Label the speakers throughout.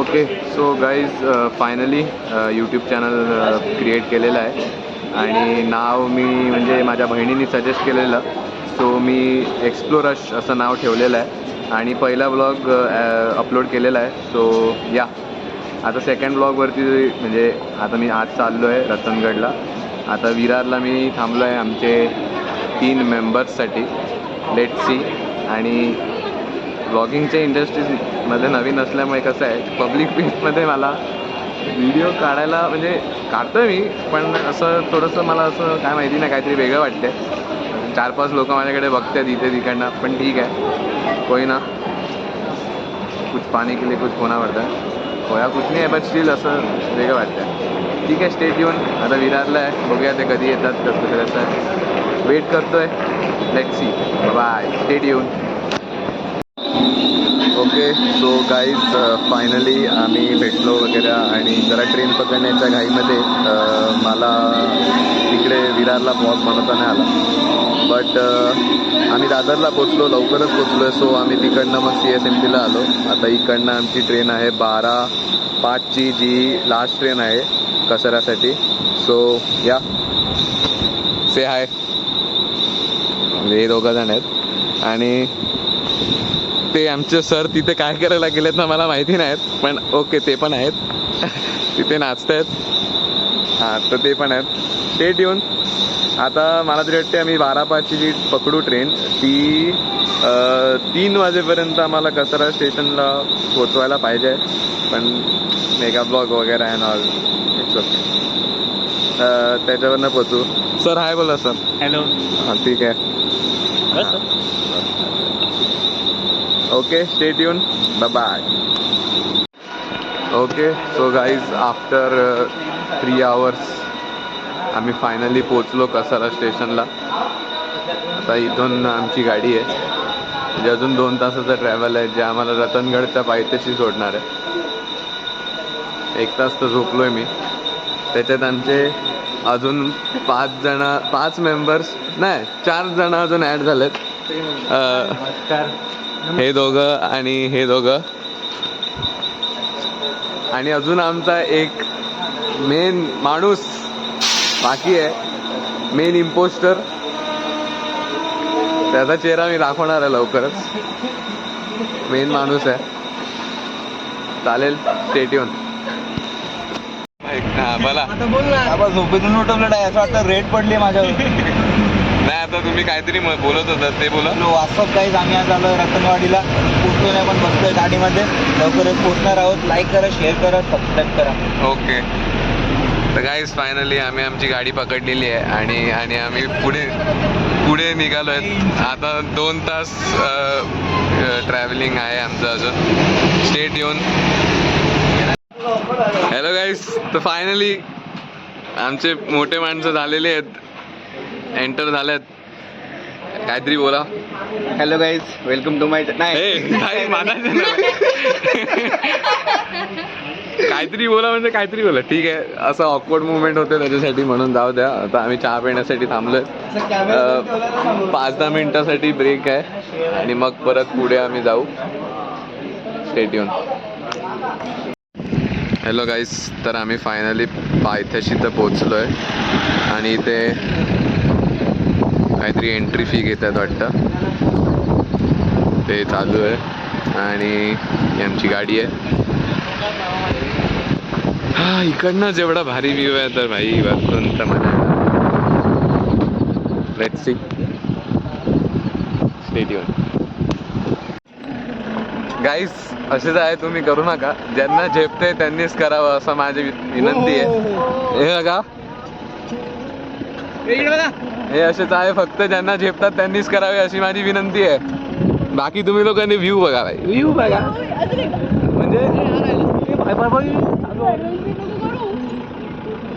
Speaker 1: Okay so guys finally YouTube channel create केलेलं आहे आणि नाव मी म्हणजे माझ्या बहिणीने सजेस्ट केलेलं. सो मी एक्सप्लोरश असं नाव ठेवलेलं आहे आणि पहिला ब्लॉग अपलोड केलेला आहे. सो या आता सेकंड ब्लॉगवरती म्हणजे आता मी आज चाललो आहे रतनगडला. आता विरारला मी थांबलो आहे आमचे 3 मेंबर्ससाठी. Let see. आणि ब्लॉगिंगच्या इंडस्ट्रीजमध्ये नवीन असल्यामुळे कसं आहे पब्लिक प्लेसमध्ये मला व्हिडिओ काढायला म्हणजे काढतो मी, पण असं थोडंसं मला असं काय माहिती नाही काहीतरी वेगळं वाटते. 4-5 लोक माझ्याकडे बघतात इथे तिकडनं, पण ठीक आहे कोई ना. कुछ पाणी के लिए कुछ होना पडता है, होया कुछ नाही आहे, बट स्टील असं वेगळं वाटतं. ठीक आहे स्टेट येऊन आता विरारला आहे, बघूया ते कधी येतात कसं कसं आहे. वेट करतोय. Let's see. बाय. स्टेट येऊन. ओके सो गाईज फायनली आम्ही भेटलो वगैरे आणि जरा ट्रेन पकडण्याच्या घाईमध्ये मला तिकडे विरारला ब्लॉग बनवता नाही आला. बट आम्ही दादरला पोचलो, लवकरच पोचलो आहे. सो आम्ही तिकडनं मग CSMTला आलो. आता इकडनं आमची ट्रेन आहे 12:05ची, जी लास्ट ट्रेन आहे कसाऱ्यासाठी. सो या से हाय. हे 2 जण आहेत आणि ते आमचे सर तिथे काय करायला गेलेत ना मला माहिती नाहीत, पण ओके ते पण आहेत. तिथे नाचत आहेत. हां तर ते पण आहेत. स्टेट येऊन आता मला तरी वाटते आम्ही 12:05ची जी पकडू ट्रेन ती 3 वाजेपर्यंत आम्हाला कसारा स्टेशनला पोचवायला पाहिजे. पण मेगा ब्लॉग वगैरे आहे ना इट्स ओके. त्याच्यावरनं पोचू. सर हाय बोला सर.
Speaker 2: हॅलो.
Speaker 1: हां ठीक आहे. Okay stay tuned. Bye. Okay so guys after 3 hours आम्ही फायनली पोचलो कसारा स्टेशनला. आता इथून आमची गाडी आहे म्हणजे अजून 2 तासाचा ट्रॅव्हल आहे, जे आम्हाला रतनगडच्या पायथ्याशी सोडणार आहे. 1 तास तर झोपलो आहे मी. त्याच्यात आमचे अजून 5 मेंबर्स नाही 4 जण अजून ॲड झालेत. हे 2 आणि हे 2 आणि अजून आमचा एक मेन माणूस बाकी आहे, मेन इम्पोस्टर. त्याचा चेहरा मी दाखवणार आहे लवकरच. मेन माणूस आहे. चालेल स्टेट येऊन. बोला
Speaker 2: आता बोल ना. झोपेतून उठवलं नाही असं वाटतं रेड पडली माझ्यावर.
Speaker 1: नाही आता तुम्ही काहीतरी बोलत होतात ते बोला.
Speaker 2: वास्तव काहीच आम्ही आज आलो रतनवाडीला. पोचलो नाही पण बसतोय गाडीमध्ये. लवकरच पोचणार आहोत. लाईक करा, शेअर करा, सबस्क्राईब करा.
Speaker 1: ओके तर गाईज फायनली आम्ही आमची गाडी पकडलेली आहे आणि आम्ही पुढे निघालो आहेत. आता 2 तास ट्रॅव्हलिंग आहे आमचं अजून. स्टेट येऊन. Hello guys. तर फायनली आमचे मोठे माणसं झालेले आहेत, एंटर झालेत. काहीतरी बोला.
Speaker 2: हॅलो गाईज, वेलकम टू माय
Speaker 1: काहीतरी बोला म्हणजे काहीतरी बोला. ठीक आहे असं ऑकवर्ड मुवमेंट होते त्याच्यासाठी, म्हणून जाऊ द्या. आता आम्ही चहा पिण्यासाठी थांबलोय. 5-10 मिनिटासाठी ब्रेक आहे आणि मग परत पुढे आम्ही जाऊ. स्टेट येऊन. Hello guys. तर आम्ही फायनली पायथ्याशी तर पोचलो आहे आणि इथे काहीतरी एंट्री फी घेतात वाटतं, ते चालू आहे. आणि ही आमची गाडी आहे. हा इकडनं जेवढा भारी व्ह्यू आहे तर भाई वरतून तर मजा. Let's see. Stay tune. Guys असेच आहे, तुम्ही करू नका. ज्यांना झेपते त्यांनीच करावं असं माझी विनंती आहे. हे बघा हे असेच आहे, फक्त ज्यांना झेपतात त्यांनीच करावे अशी माझी विनंती आहे. बाकी तुम्ही लोकांनी व्ह्यू बघा भाई, व्ह्यू बघा.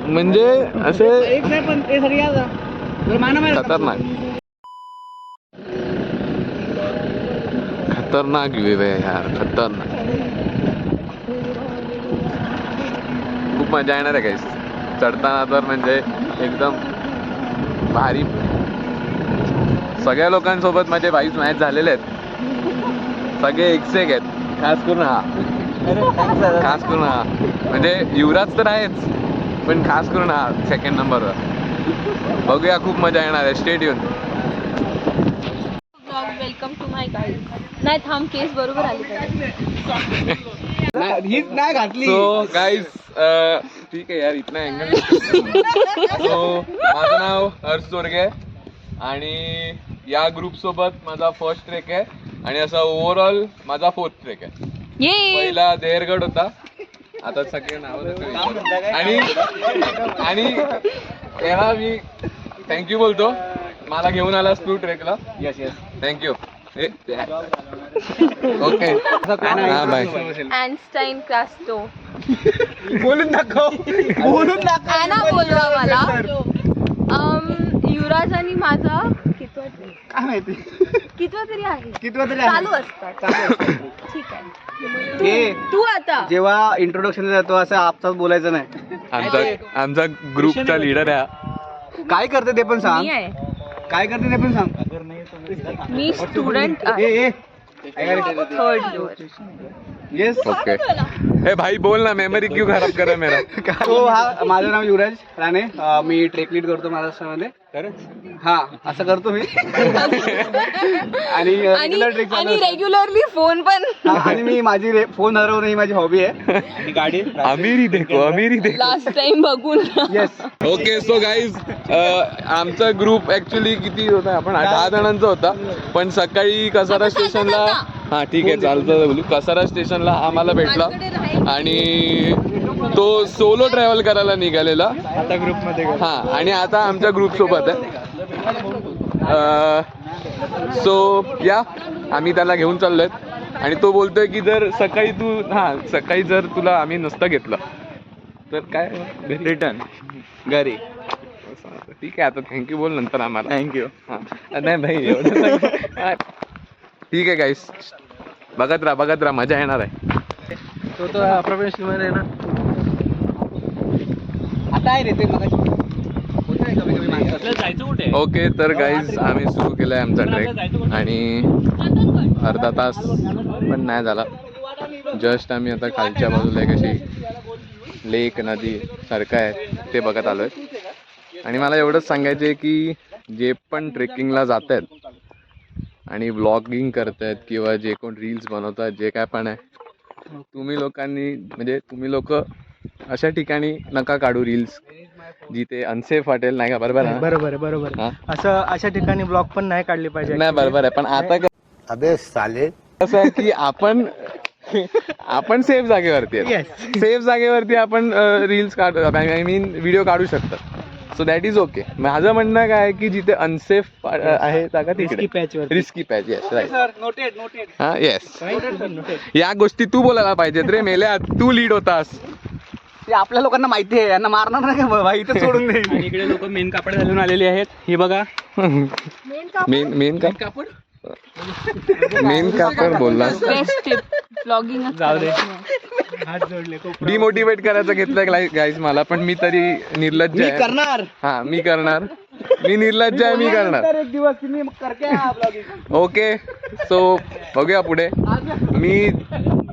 Speaker 1: म्हणजे असे खतरनाक खतरनाक व्ह्यू आहे यार, खतरनाक. खूप मजा येणार आहे गाईस चढताना तर, म्हणजे एकदम भारी. सगळ्या लोकांसोबत माझे वाईज मॅच झालेले आहेत, सगळे एक से एक आहेत. खास करून हा खास करून हा म्हणजे युवराज तर आहेच पण खास करून हा सेकंड नंबरवर. बघूया, खूप मजा येणार आहे. स्टेट येऊन.
Speaker 3: Welcome to my guide. नाही थांब, केस बरोबर आली पाहिजे.
Speaker 2: हीच नाही घातली.
Speaker 1: सो गाईज ठीक आहे यार, इतना अँगल. सो माझं नाव हर्ष जोरगे आणि या ग्रुप सोबत माझा फर्स्ट ट्रेक आहे आणि असा ओव्हरऑल माझा 4th ट्रेक आहे. पहिला देहरगड होता, आता सगळे नाव आणि त्याला मी थँक्यू बोलतो, मला घेऊन आलास तू ट्रेकला.
Speaker 2: Yes yes,
Speaker 1: thank you. ओके हा बाय.
Speaker 3: आइन्स्टाईन कास्टो
Speaker 2: बोलून दाखव.
Speaker 3: ॲना बोलवा मला. युवराज आणि माझा
Speaker 2: काय माहिती
Speaker 3: कितवा तरी आहे,
Speaker 2: कितवा तरी
Speaker 3: चालू असतात. ठीक आहे, तू आता
Speaker 2: जेव्हा इंट्रोडक्शन जातो असं आपसात बोलायचं नाही.
Speaker 1: आमचा ग्रुपचा लीडर आहे.
Speaker 2: काय करते ते पण सांग.
Speaker 3: मी आहे,
Speaker 2: काय करते ते पण सांग.
Speaker 3: मी स्टुडंट आहे. Third year.
Speaker 2: येस.
Speaker 1: ओके. हे भाई बोल ना, मेमरी क्यों खराब कर रहा है मेरा.
Speaker 2: तो हा, माझं नाव युवराज राणे. मी ट्रेक लीड करतो महाराष्ट्रामध्ये. हा, असं करतो मी. आणि regular trek चालू
Speaker 3: आणि
Speaker 2: असतो.
Speaker 3: रेग्युलरली फोन पण.
Speaker 2: हा, आणि मी माझी फोन हरवणं ही माझी हॉबी आहे. गाडी
Speaker 1: अमीरी देखो.
Speaker 3: लास्ट टाइम बघून.
Speaker 2: येस.
Speaker 1: ओके. सो गाईज, आमचा ग्रुप ऍक्च्युली किती होता, आपण 10 जणांचा होता. पण सकाळी कसारा स्टेशनला, हा ठीक आहे चालतं बोलू, कसारा स्टेशनला आम्हाला भेटला आणि तो सोलो ट्रॅव्हल करायला निघालेला.
Speaker 2: आता ग्रुपमध्ये
Speaker 1: हा, आणि आता आमच्या ग्रुप सोबत आहे. सो या, आम्ही त्याला घेऊन चाललोय आणि तो बोलतोय की जर सकाळी जर तुला आम्ही नसतं घेतलं तर काय
Speaker 2: रिटर्न घरी.
Speaker 1: ठीक आहे, आता थँक्यू बोल नंतर आम्हाला.
Speaker 2: थँक्यू.
Speaker 1: हा नाही भाई एवढं ठीक आहे गाईस, बघत राहा मजा येणार आहे.
Speaker 2: तो प्रोफेशनल मध्ये आहे ना. आता आहे रे ते मगाशी.
Speaker 1: ओके, तर गाईज आम्ही सुरू केलाय आमचा ट्रेक आणि अर्धा तास पण नाही झाला. जस्ट आम्ही आता खालच्या बाजूला एक अशी लेक नदी सारखं आहे ते बघत आलोय. आणि मला एवढंच सांगायचं आहे की जे पण ट्रेकिंगला जात आहेत आणि व्लॉगिंग करतायत किंवा जे कोण रील्स बनवतात, जे काय पण आहे, तुम्ही लोक अशा ठिकाणी नका काढू रील्स जिथे अनसेफ वाटेल. नाही का? बरोबर आहे?
Speaker 2: बरोबर. असं अशा ठिकाणी ब्लॉग पण नाही काढले पाहिजे.
Speaker 1: नाही बरोबर आहे, पण आता
Speaker 4: अबे साले
Speaker 1: कसं आहे की आपण सेफ जागेवरती आहे. सेफ जागेवरती आपण रील्स आय मीन व्हिडिओ काढू शकतात. So that is okay. माझं म्हणणं काय आहे की जिथे अनसेफ आहे जागा तिकडे रिस्की पॅच. Yes, right. हा, येस. या गोष्टी तू बोलायला पाहिजेत रे मेल्या, तू लीड होतास.
Speaker 2: ते आपल्या लोकांना माहिती आहे, यांना मारणार नाही का बाबा, इथं सोडून दे. इकडे लोक मेन कापड घालून आलेली आहेत. ही बघा,
Speaker 1: मेन कापड बोलला.
Speaker 3: Best tip blogging.
Speaker 2: जाऊ दे. हात जोडले.
Speaker 1: डिमोटिवेट करायचं घेतलंय गाईज मला, पण मी तरी निर्लज्ज आहे.
Speaker 2: करणार.
Speaker 1: हा, मी करणार. मी निर्लज्ज आहे, मी करणार.
Speaker 2: एक दिवस मी करके ब्लॉगिंग.
Speaker 1: ओके. सो बघूया पुढे. मी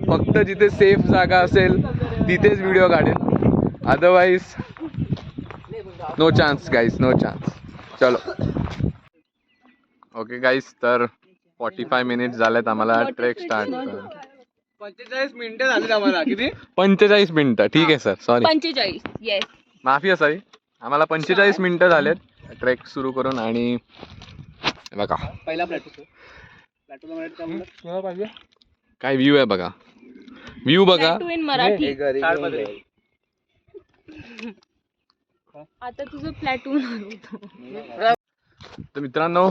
Speaker 1: फक्त जिथे सेफ जागा असेल तिथेच व्हिडिओ काढेन, otherwise no chance guys, no chance. चलो. ओके गाईज, तर 45 मिनिट्स झालेत आम्हाला ट्रेक स्टार्ट.
Speaker 2: 45 मिनिटं झाली आम्हाला. किती?
Speaker 1: 45 मिनिटं. ठीक आहे सर, सॉरी,
Speaker 3: 45. येस,
Speaker 1: माफी असावी. आम्हाला 45 मिनिटं झालेत ट्रेक सुरू करून. आणि बघा
Speaker 2: पहिला प्लॅटो
Speaker 1: काय व्ह्यू आहे बघा. व्ह्यू बघा.
Speaker 3: To in Marathi. आता तुझं प्लॅटून.
Speaker 1: तर मित्रांनो,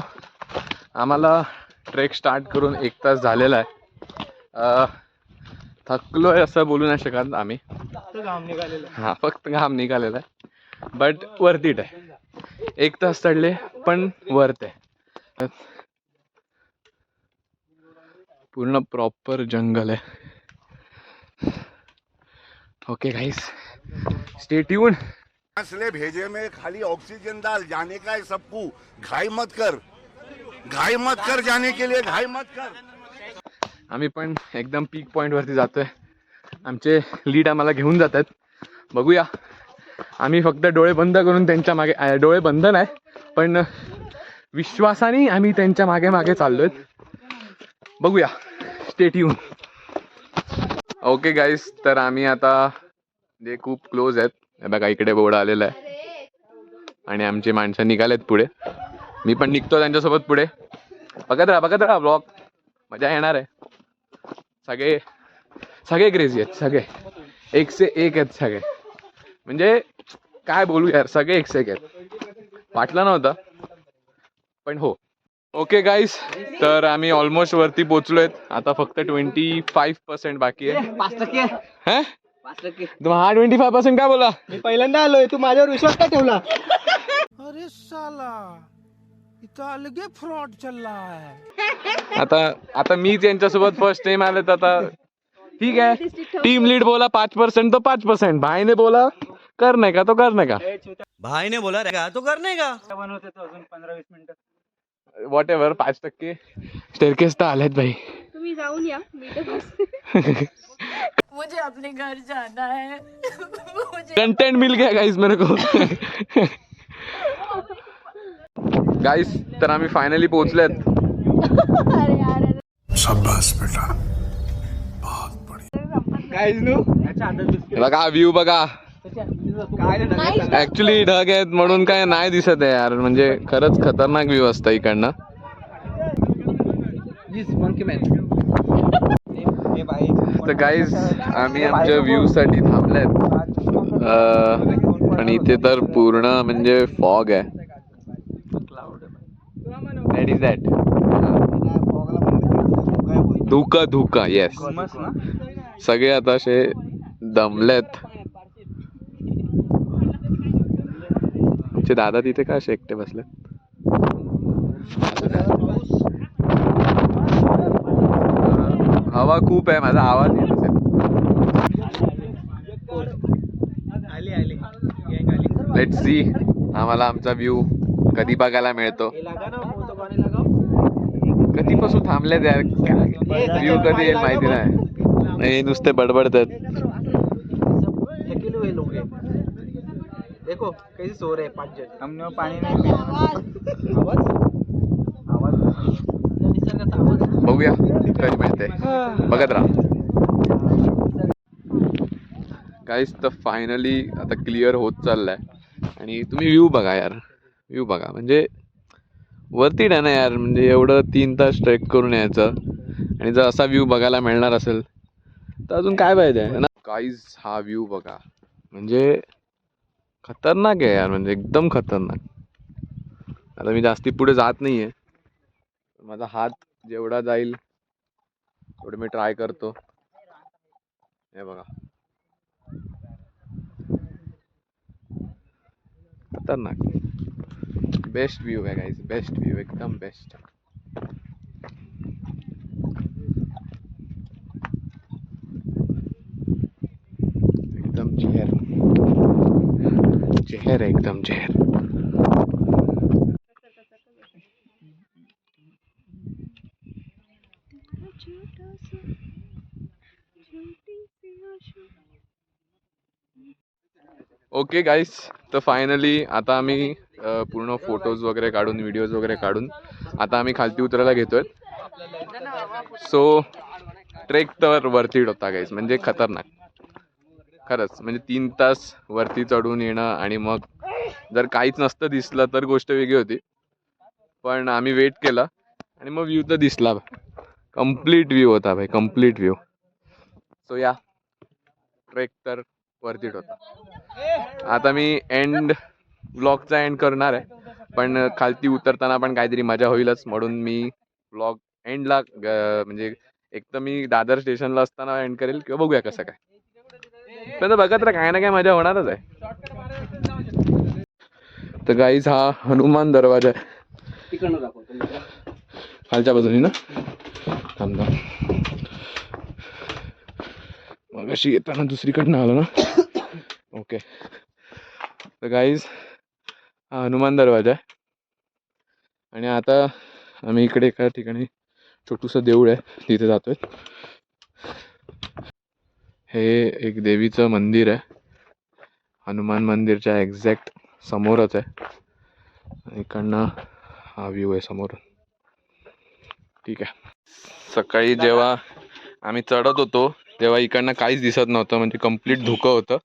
Speaker 1: आम्हाला ट्रेक स्टार्ट करून 1 तास झालेला आहे. थकलोय असं बोलू नाही शकत आम्ही. हा, फक्त घाम निघालेला आहे. बट वर्थ इट आहे. 1 तास चढले पण वर्थ आहे. पूर्ण प्रॉपर जंगल आहे. Okay guys, stay tune.
Speaker 4: असले भेजे में खाली ऑक्सीजन डाल, जाने का है सबको. घाई मत कर जाने के लिए, घाई मत कर.
Speaker 1: आम्ही पण एकदम पीक पॉइंट वरती जातोय आमचे लीड आम्हाला घेऊन जातात. बघूया, आम्ही फक्त डोळे बंद करून त्यांच्या मागे, डोळे बंद नाही पण विश्वासाने आम्ही त्यांच्या मागे मागे चाललोय. बघूया, स्टे ट्यून. ओके गाईस, तर आम्ही आता जे खूप क्लोज आहेत. हे बघा इकडे बोर्ड आलेला आहे आणि आमची माणसं निघालेत पुढे. मी पण निघतो त्यांच्यासोबत पुढे. बघत राहा ब्लॉग, मजा येणार आहे. सगळे क्रेझी आहेत, सगळे एक से एक आहेत सगळे. म्हणजे काय बोलू यार, सगळे एक से एक आहेत. वाटलं नव्हतं पण हो. ओके गाईस, तर आम्ही ऑलमोस्ट वरती पोहोचलोय. आता फक्त 25% बाकी आहे.
Speaker 2: 5%
Speaker 1: हा
Speaker 2: 5%.
Speaker 1: 25% काय बोला?
Speaker 2: मी पहिल्यांदा आलोय, तू माझ्यावर विश्वास का ठेवला?
Speaker 5: अरे साला इथं अलगे फ्रॉड चल रहा है.
Speaker 1: आता मीच यांच्यासोबत फर्स्ट टाइम आले तर आता ठीक आहे. टीम लीड बोला 5% तो 5%. भाईने बोला करने का तो करने का.
Speaker 5: भाई ने बोला रहेगा तो करने का.
Speaker 2: बनवते तो अजून 15-20 मिनिटं.
Speaker 1: वॉट एव्हर, 5% स्टेअरकेस तर आलेत भाई.
Speaker 3: तुम्ही जाऊन या, मी तर मुझे अपने घर जाना है.
Speaker 1: कंटेंट मिल गया गाइस मेरे को. गाइस, तर आम्ही फायनली पोहोचलेत.
Speaker 3: अरे यार
Speaker 4: शाबाश बेटा, बहुत बढ़िया.
Speaker 2: गाईज नो अच्छा आता
Speaker 1: बघा व्ह्यू बघा.
Speaker 2: काय
Speaker 1: ऍक्च्युली ढग आहेत म्हणून काय नाही दिसत आहे यार. म्हणजे खरंच खतरनाक व्ह्यू असतं इकडनं. तर गाईज, आम्ही आमच्या व्ह्यू साठी थांबलेत आणि इथे तर पूर्ण म्हणजे फॉग आहे. That is that. धुका येस. सगळे आता असे दमलेत. आमचे दादा तिथे का असे एकटे बसले? हवा खूप आहे, माझा आवाज येत असेल. लेट्स सी आम्हाला आमचा व्ह्यू कधी बघायला मिळतो. कधीपासून थांबलेत यार, व्ह्यू कधी येईल माहिती नाही. नुसते बडबडतात.
Speaker 2: देखो कैसे सो रहे 5 जण. हमने पाणी नाही पिलं. आवाज निसर्गाचा आवाज.
Speaker 1: बघूया कधी मिळते, बघत राहा. गाईस, तर फायनली आता क्लिअर होत चाललाय आणि तुम्ही व्ह्यू बघा यार. व्ह्यू बघा म्हणजे वरती आहे ना यार. म्हणजे एवढं 3 तास ट्रेक करून यायचं आणि जर असा व्ह्यू बघायला मिळणार असेल तर अजून काय पाहिजे ना. गाईज, हा व्ह्यू बघा, म्हणजे खतरनाक आहे यार, म्हणजे एकदम खतरनाक. आता मी जास्ती पुढे जात नाहीये. माझा हात जेवढा जाईल तेवढं मी ट्राय करतो. हे बघा, खतरनाक. बेस्ट व्ह्यू आहे गाईज, बेस्ट व्ह्यू, एकदम बेस्ट. एकदम जहर जहर आहे, एकदम जहर. ओके गाईस, तर फायनली आता आम्ही पूर्ण फोटोज वगैरे काढून, व्हिडिओज वगैरे काढून आता आम्ही खालती उतरायला घेतोय. सो ट्रेक तर वरती होता गाईस, म्हणजे खतरनाक खरंच. म्हणजे 3 तास वरती चढून येणं आणि मग जर काहीच नसतं दिसलं तर गोष्ट वेगळी होती. पण आम्ही वेट केला आणि मग व्ह्यू तर दिसला. कम्प्लीट व्ह्यू होता भाई, कम्प्लीट व्ह्यू. सो या ट्रेक तर वरती होता. आता मी एंड व्लॉगचा एंड करणार आहे, पण खालती उतरताना पण काहीतरी मजा होईलच म्हणून मी व्लॉग एंडला म्हणजे एक तर मी दादर स्टेशनला असताना एंड करेल किंवा बघूया कसं काय. पण बघत राहा, काय ना काय मजा होणारच आहे. तर गाईज, हा हनुमान दरवाजा आहे.
Speaker 2: तिकडनं दाखवतो.
Speaker 1: खालच्या बाजूनी ना. थांबा, मग अशी येताना दुसरीकडनं आलो ना. ओके, तर गाईज, हा हनुमान दरवाजा आहे आणि आता आम्ही इकडे एका ठिकाणी छोटूसं देऊळ आहे तिथे जातोय. हे एक देवीचं मंदिर आहे, हनुमान मंदिरच्या एक्झॅक्ट समोरच आहे. इकडनं हा व्ह्यू आहे समोरून. ठीक आहे. सकाळी जेव्हा आम्ही चढत होतो तेव्हा इकडनं काहीच दिसत नव्हतं, म्हणजे कम्प्लीट धुकं होतं.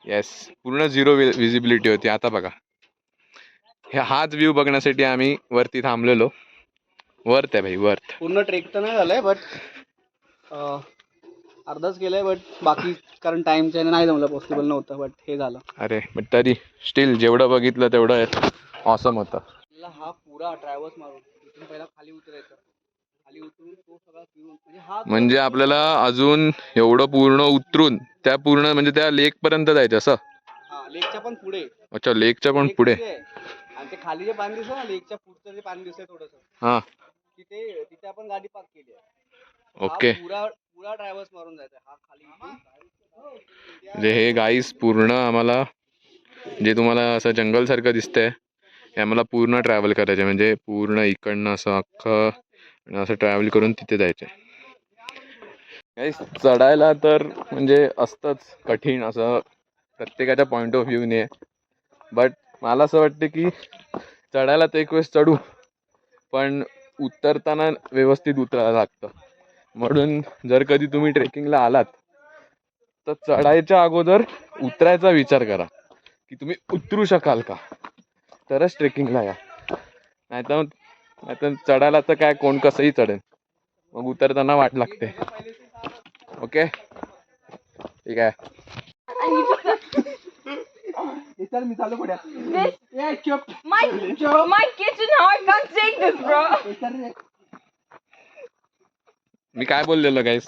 Speaker 1: येस, पूर्ण झिरो विजिबिलिटी होती. आता बघा, हाच व्ह्यू बघण्यासाठी आम्ही वरती थांबलेलो. वर्थ आहे भाई, वर्थ.
Speaker 2: पूर्ण ट्रेक तर नाही झालाय, बट अर्धाच केलंय. बट बाकी कारण टाइमच्या नाही जमलं, पॉसिबल नव्हतं. बट हे झालं.
Speaker 1: अरे बट तरी स्टील जेवढं बघितलं तेवढं ऑसम होतं.
Speaker 2: हा पुरा ट्रॅव्हल्स मारून इथून पहिला खाली उतरायचं, खाली उतरून तो सगळा फिरून,
Speaker 1: म्हणजे आपल्याला अजून एवढं पूर्ण उतरून त्या पूर्ण म्हणजे त्या लेक पर्यंत जायचं असं.
Speaker 2: लेकच्या पण पुढे.
Speaker 1: अच्छा, लेकच्या पण पुढे.
Speaker 2: आणि ते खाली जे पाणी दिसतं ना, लेकच्या पुढचं जे पाणी दिसतंय थोडस,
Speaker 1: हा,
Speaker 2: तिथे आपण गाडी पार्क केली आहे.
Speaker 1: ओके.
Speaker 2: पुरा ट्रॅव्हल्स मारून जायचं हा खाली.
Speaker 1: म्हणजे हे गाईस पूर्ण आम्हाला जे तुम्हाला असं जंगल सारखं दिसतंय हे आम्हाला पूर्ण ट्रॅव्हल करायचे, म्हणजे पूर्ण इकडनं असं अख्खं असं ट्रॅव्हल करून तिथे जायचे. गाईस चढायला तर म्हणजे असतंच कठीण असं प्रत्येकाच्या पॉईंट ऑफ व्ह्यूने, बट मला असं वाटतं की चढायला तर एक वेळेस चढू, पण उतरताना व्यवस्थित उतरायला लागतं. म्हणून जर कधी तुम्ही ट्रेकिंगला आलात तर चढायच्या अगोदर उतरायचा विचार करा की तुम्ही उतरू शकाल का, तरच ट्रेकिंगला या. नाहीतर चढायला तर काय कोण कसंही चढेल, मग उतरताना वाट लागते. ओके, ठीक आहे.
Speaker 2: मी चालू पुढे.
Speaker 3: My kitchen, how I can't take this, bro.
Speaker 1: मी काय बोललेलो गाईस,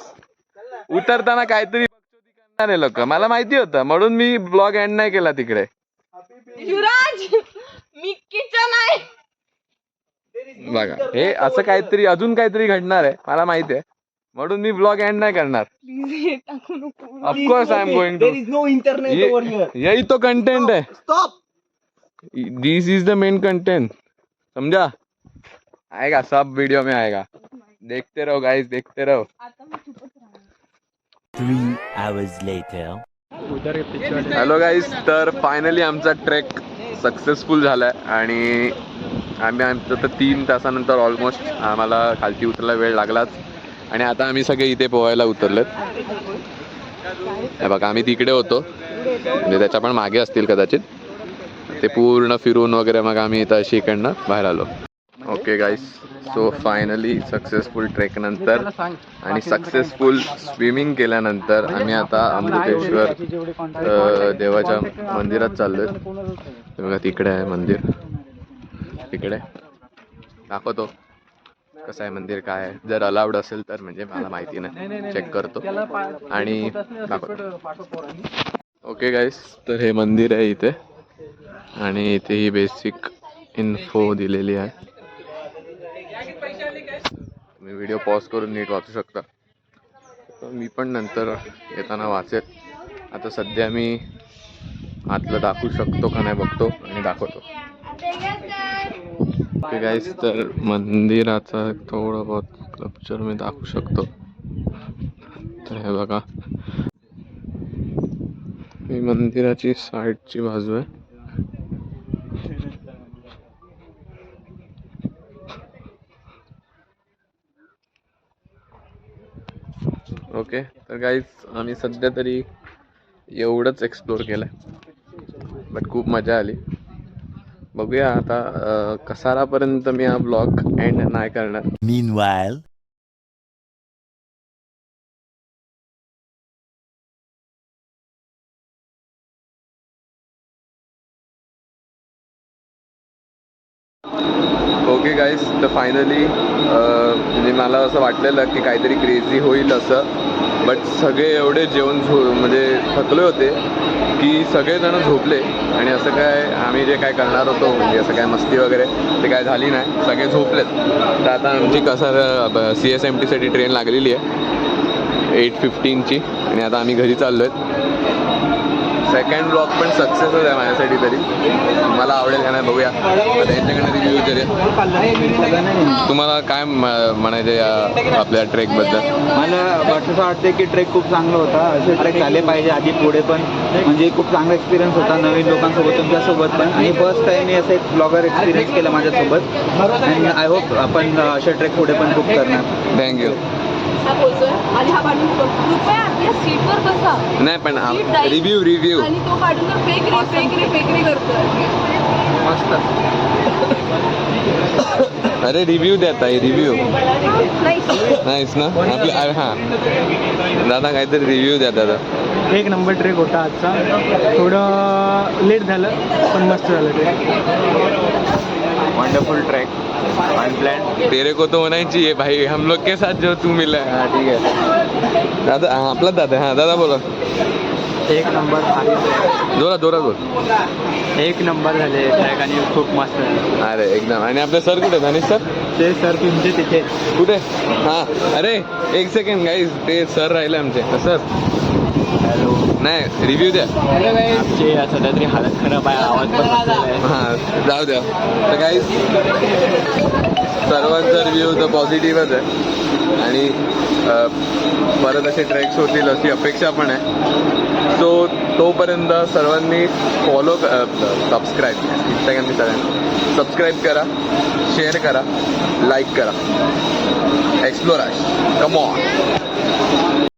Speaker 1: उतरताना काहीतरी करणार आहे लोक, मला माहिती होतं, म्हणून मी ब्लॉग एंड नाही केला तिकडे.
Speaker 3: युवराज, मी किचन आहे.
Speaker 1: बघा, हे असं काहीतरी अजून काहीतरी घडणार आहे मला माहिती आहे, म्हणून मी ब्लॉग एंड नाही करणार.
Speaker 3: प्लीज टाकू नको.
Speaker 1: Of course I am going to.
Speaker 2: No internet over here.
Speaker 1: यही तो कंटेंट है.
Speaker 2: Stop.
Speaker 1: This is the main content, समझा? आएगा, सब वीडियो में आएगा. देखते रहो गाइस, देखते रहो.
Speaker 3: आता मी चुपच राहणार.
Speaker 6: 3 hours later.
Speaker 1: हॅलो गाईस, तर फायनली आमचा ट्रेक सक्सेसफुल झाला आहे आणि आमचं तर 3 तासानंतर ऑलमोस्ट आम्हाला खालती उतरायला वेळ लागलाच. आणि आता आम्ही सगळे इथे पोहायला उतरलेत. हे बघा, आम्ही तिकडे होतो, म्हणजे त्याच्या पण मागे असतील कदाचित, ते पूर्ण फिरून वगैरे मग आम्ही इथं अशी इकडनं बाहेर आलो. ओके गाईस, सो फायनली सक्सेसफुल ट्रेक नंतर आणि सक्सेसफुल स्विमिंग केल्यानंतर आम्ही आता अमृतेश्वर देवाच्या मंदिरात चाललोय. बघा तिकडे आहे मंदिर, तिकडे दाखवतो कसं आहे मंदिर, काय आहे. जर अलाउड असेल तर, म्हणजे मला माहिती नाही, चेक करतो आणि दाखवतो. ओके गाईस, तर हे मंदिर आहे इथे आणि इथे ही बेसिक इन्फो दिलेली आहे. मी व्हिडिओ पॉज करून नीट वाचू शकता. मी पण नंतर येताना वाचेल. आता सध्या मी आतलं दाखवू शकतो का नाही बघतो आणि दाखवतो. ओके गाईस, तर मंदिराचा थोडा बहुत क्लप्चर मी दाखवू शकतो. तर हे बघा, ही मंदिराची साईडची बाजू आहे. ओके, तर गाईज आम्ही सध्या तरी एवढंच एक्सप्लोर केलं आहे, बट खूप मजा आली. बघूया आता कसारापर्यंत मी हा ब्लॉग एंड नाही करणार.
Speaker 6: Meanwhile.
Speaker 1: ओके गाईज, तर फायनली म्हणजे मला असं वाटलेलं की काहीतरी क्रेझी होईल असं, बट सगळे एवढे जेवण म्हणजे थकले होते की सगळेजण झोपले. आणि असं काय आम्ही जे काय करणार होतो, म्हणजे असं काय मस्ती वगैरे ते काय झाली नाही, सगळे झोपलेत. तर आता आमची कसं CSMTसाठी ट्रेन लागलेली आहे 8:15ची आणि आता आम्ही घरी चाललो आहेत. सेकंड ब्लॉग पण सक्सेसच आहे माझ्यासाठी तरी. मला आवडेल का नाही बघूया. आता यांच्याकडनं रिव्ह्यू करूया. तुम्हाला काय म्हणायचं या आपल्या ट्रेकबद्दल?
Speaker 2: मला असं वाटतं की ट्रेक खूप चांगला होता. असे ट्रेक झाले पाहिजे आधी पुढे पण. म्हणजे खूप चांगला एक्सपिरियन्स होता नवीन लोकांसोबत, तुमच्यासोबत पण. आणि फर्स्ट टाइम मी असं एक ब्लॉगर एक्सपिरियन्स केला माझ्यासोबत. आणि आय होप आपण असे ट्रेक पुढे पण खूप करणार.
Speaker 1: थँक्यू.
Speaker 3: हा बोलतोय आणि हा पाठवून कृपया आपल्या सीटवर बसा.
Speaker 1: नाही पण रिव्ह्यू
Speaker 3: आणि तो पाठवून तर फेकरी करतोय.
Speaker 1: अरे रिव्ह्यू द्या ताई, रिव्ह्यू
Speaker 3: नाही
Speaker 1: नाहीच ना आपले. अरे हां दादा काहीतरी रिव्ह्यू द्या दादा.
Speaker 7: एक नंबर ट्रेक होता आजचा. थोडं लेट झालं पण मस्त झालं ट्रेक.
Speaker 2: Wonderful trek, unplanned.
Speaker 1: तेरे को तो होना ही चाहिए भाई, हम लोग के साथ जो तू मिला है. हाँ ठीक है दादा. हां आपला दादा. हां दादा बोला.
Speaker 7: एक नंबर भारी.
Speaker 1: जोरात बोल.
Speaker 7: एक नंबर झाले ट्रॅक आणि खूप मस्त झाले.
Speaker 1: अरे एकदम. आणि आपले सर कुठे आहेत? अनिश सर
Speaker 7: ते सर तुमचे तिथे
Speaker 1: कुठे? हां अरे एक सेकंड गाईज, ते सर राहिले आमचे. सर नाही रिव्ह्यू द्या.
Speaker 7: आमची सध्या तरी हालत खराब आहे, आवाज पण बसलेला आहे.
Speaker 1: हां जाऊ द्या. तर काही सर्वांचा रिव्ह्यू तर पॉझिटिव्हच आहे. आणि परत असे ट्रेक्स होतील अशी अपेक्षा पण आहे. सो तोपर्यंत सर्वांनी फॉलो सबस्क्राईब इंस्टाग्रामनी सगळ्यांनी सबस्क्राईब करा, शेअर करा, लाईक करा. Explore come on.